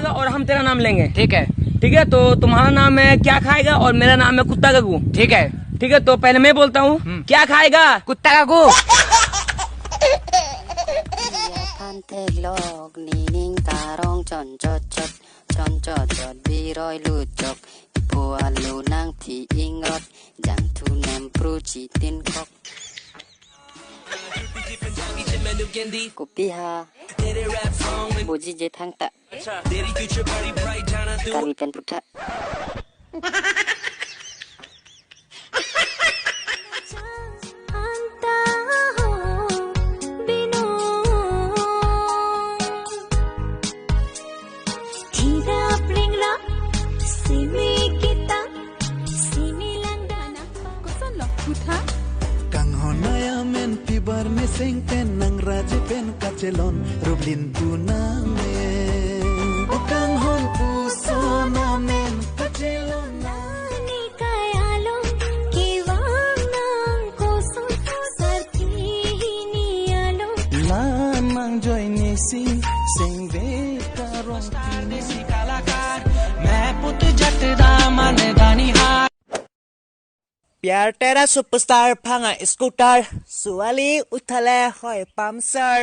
बोलेगा और हम तेरा नाम लेंगे। ठीक है। ठीक है, तो तुम्हारा नाम है क्या खाएगा और मेरा नाम है कुत्ता गगू। ठीक है। ठीक है, तो पहले मैं बोलता हूँ क्या खाएगा। कुत्ता का गु। Kupiha Boji je thang tak Kami pen putra Sing pen nang raje pen kacelon rublin tuname ukang hon pusona men kacelon ni kayalo kiwang nang koson sartini alo lamang joy ni sing ve karong tini si kalakar main put jatda mane dani ha प्यार तेरा superstar भाঙा scooter Suvali उठाले হয় puncture